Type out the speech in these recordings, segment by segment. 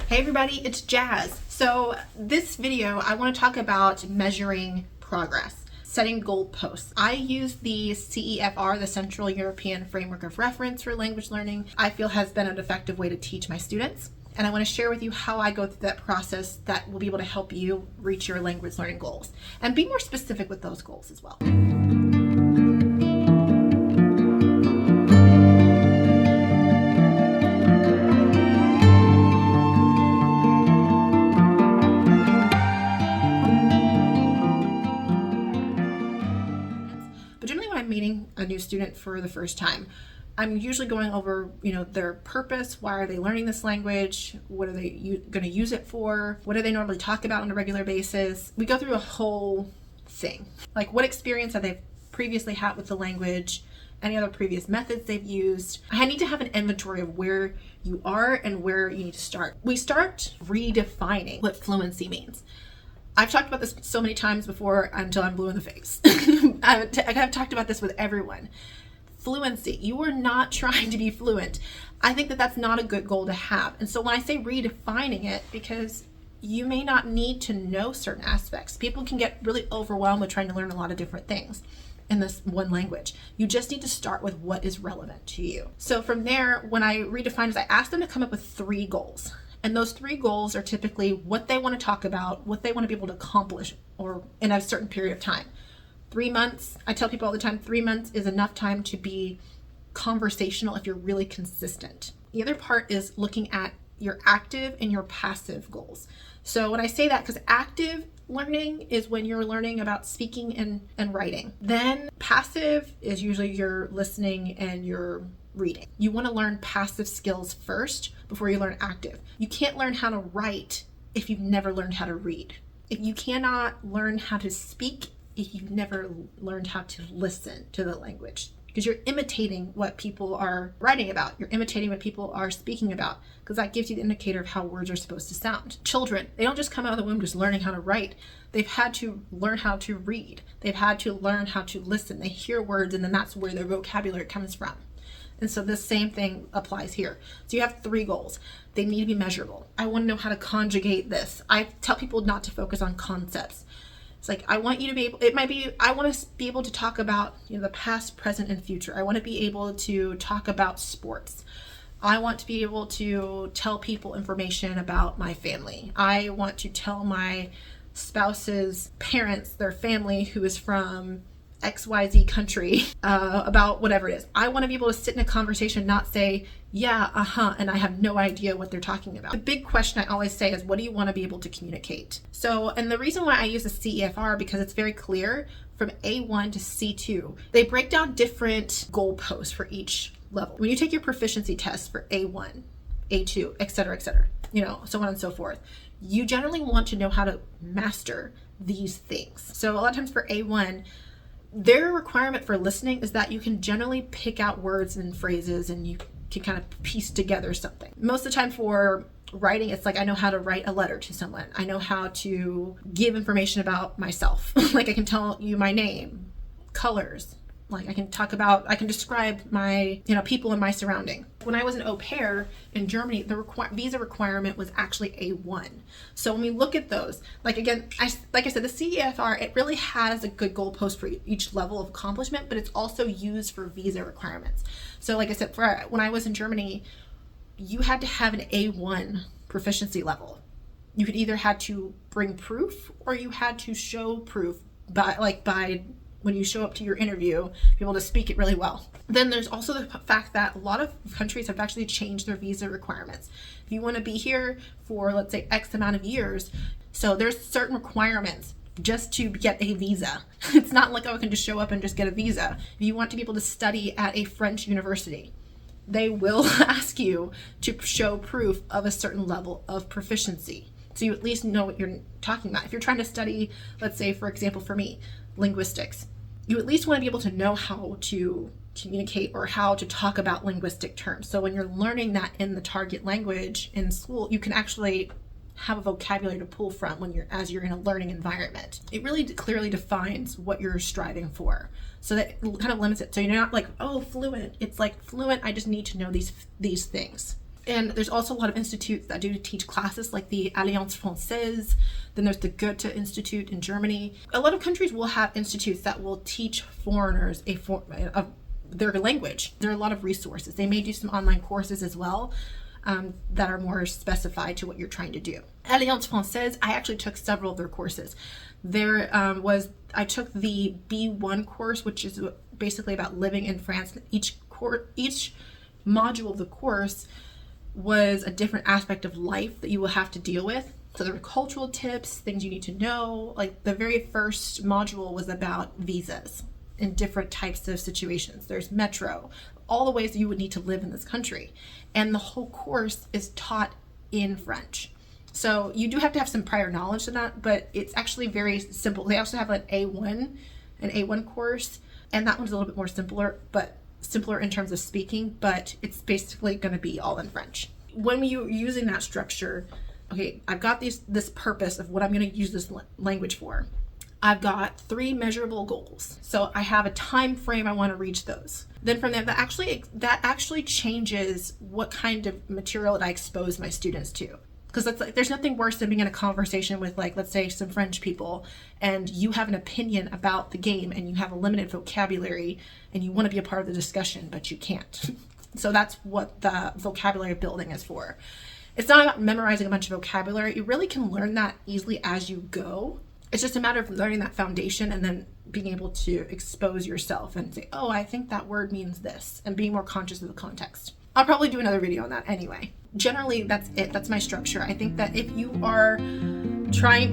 Hey everybody, it's Jazz. So this video, I want to talk about measuring progress, setting goalposts. I use the CEFR, the Central European Framework of Reference for language learning, I feel has been an effective way to teach my students. And I want to share with you how I go through that process that will be able to help you reach your language learning goals and be more specific with those goals as well. But generally when I'm meeting a new student for the first time, I'm usually going over, their purpose. Why are they learning this language? What are they going to use it for? What do they normally talk about on a regular basis? We go through a whole thing. Like, what experience have they previously had with the language? Any other previous methods they've used? I need to have an inventory of where you are and where you need to start. We start redefining what fluency means. I've talked about this so many times before until I'm blue in the face. I've talked about this with everyone. Fluency. You are not trying to be fluent. I think that that's not a good goal to have. And so when I say redefining it, because you may not need to know certain aspects. People can get really overwhelmed with trying to learn a lot of different things in this one language. You just need to start with what is relevant to you. So from there, when I redefine it, I ask them to come up with 3 goals. And those 3 goals are typically what they want to talk about, what they want to be able to accomplish or in a certain period of time. 3 months, I tell people all the time, 3 months is enough time to be conversational if you're really consistent. The other part is looking at your active and your passive goals. So when I say that, because active learning is when you're learning about speaking and writing. Then passive is usually your listening and your reading. You want to learn passive skills first before you learn active. You can't learn how to write if you've never learned how to read. If you cannot learn how to speak if you've never learned how to listen to the language, because you're imitating what people are writing about. You're imitating what people are speaking about, because that gives you the indicator of how words are supposed to sound. Children, they don't just come out of the womb just learning how to write. They've had to learn how to read. They've had to learn how to listen. They hear words, and then that's where their vocabulary comes from. And so the same thing applies here. So you have 3 goals. They need to be measurable. I want to know how to conjugate this. I tell people not to focus on concepts. It's like, I want you to be able, I want to be able to talk about the past, present, and future. I want to be able to talk about sports. I want to be able to tell people information about my family. I want to tell my spouse's parents, their family who is from XYZ country, about whatever it is. I want to be able to sit in a conversation, not say, yeah, and I have no idea what they're talking about. The big question I always say is, what do you want to be able to communicate? So, and the reason why I use the CEFR, because it's very clear from A1 to C2. They break down different goalposts for each level. When you take your proficiency test for A1, A2, et cetera, so on and so forth, you generally want to know how to master these things. So a lot of times for A1, their requirement for listening is that you can generally pick out words and phrases and you can kind of piece together something. Most of the time for writing, it's like, I know how to write a letter to someone. I know how to give information about myself. Like, I can tell you my name, colors. Like, I can describe my, people in my surrounding. When I was an au pair in Germany, the visa requirement was actually A1. So when we look at those, like I said, the CEFR, it really has a good goalpost for each level of accomplishment, but it's also used for visa requirements. So like I said, when I was in Germany, you had to have an A1 proficiency level. You could either had to bring proof or you had to show proof by when you show up to your interview, be able to speak it really well. Then there's also the fact that a lot of countries have actually changed their visa requirements. If you want to be here for, let's say, X amount of years, so there's certain requirements just to get a visa. It's not like, I can just show up and just get a visa. If you want to be able to study at a French university, they will ask you to show proof of a certain level of proficiency. So you at least know what you're talking about. If you're trying to study, let's say, for example, for me, linguistics, you at least want to be able to know how to communicate or how to talk about linguistic terms. So when you're learning that in the target language in school, you can actually have a vocabulary to pull from as you're in a learning environment. It really clearly defines what you're striving for. So that kind of limits it. So you're not like, oh, fluent. It's like, fluent, I just need to know these things. And there's also a lot of institutes that do teach classes like the Alliance Française. Then there's the Goethe Institute in Germany. A lot of countries will have institutes that will teach foreigners their language. There are a lot of resources. They may do some online courses as well that are more specified to what you're trying to do. Alliance Française, I actually took several of their courses. I took the B1 course, which is basically about living in France. Each module of the course was a different aspect of life that you will have to deal with. So there were cultural tips, things you need to know. Like the very first module was about visas in different types of situations. There's metro, all the ways that you would need to live in this country. And the whole course is taught in French. So you do have to have some prior knowledge to that, but it's actually very simple. They also have an A1 course, and that one's a little bit more simpler in terms of speaking, but it's basically going to be all in French. When you're using that structure, okay, I've got this purpose of what I'm going to use this language for. I've got 3 measurable goals. So I have a time frame I want to reach those. Then from there, that actually changes what kind of material that I expose my students to. Because there's nothing worse than being in a conversation with, like, let's say some French people, and you have an opinion about the game and you have a limited vocabulary and you want to be a part of the discussion, but you can't. So that's what the vocabulary building is for. It's not about memorizing a bunch of vocabulary. You really can learn that easily as you go. It's just a matter of learning that foundation and then being able to expose yourself and say, oh, I think that word means this, and being more conscious of the context. I'll probably do another video on that anyway. Generally, that's it. That's my structure. I think that if you are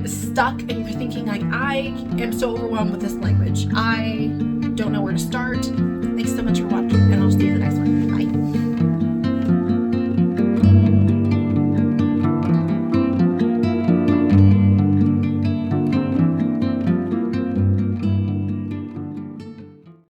stuck and you're thinking like, I am so overwhelmed with this language, I don't know where to start. Thanks so much for watching, and I'll see you in the next one.